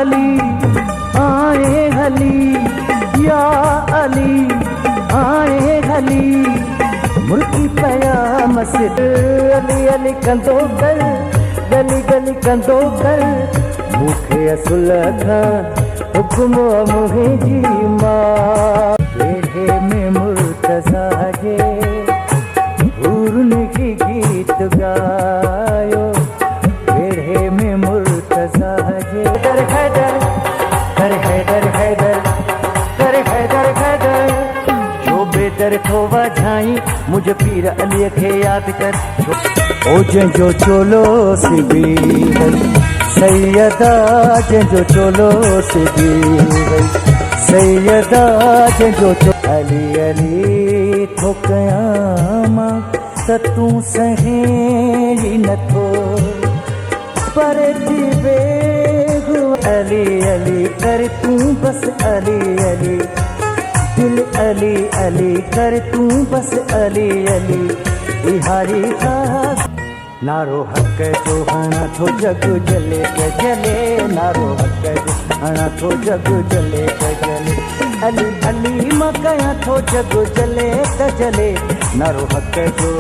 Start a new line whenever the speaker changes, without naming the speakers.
अली आए हली, या अली आए हली, मुर्गी पया मस्जिद अली अली कंदो कर, गली गली कंदो कर, मूंखे असुल खां हुक्म मुंहिंजी मां। वेढ़े में मुर्तज़ा जे हुरन की गीत गायो, वेढ़े में मुर्तज़ा जे हैदर हैदर कर हैदर हैदर कर हैदर हैदर, जो बेदर को वझाई मुझे पीर अली खे याद कर। ओ जंहिंजो चोलो सिबी वई सैयदा, जंहिंजो चोलो सिबी वई सैयदा, जंहिंजो अली अली थो कयां मां त तूं सहेड़ी नथो पर थी बेगु। अली अली कर तूं बस अली अली, दिल अली अली कर तूं बस अली अली, इहारी खास नारो हक जो हणा थो जग जले त जले, नारो हक जो हणा थो जग जले त जले, अली अली मां कयां थो जग जले त जले, नारो हक जो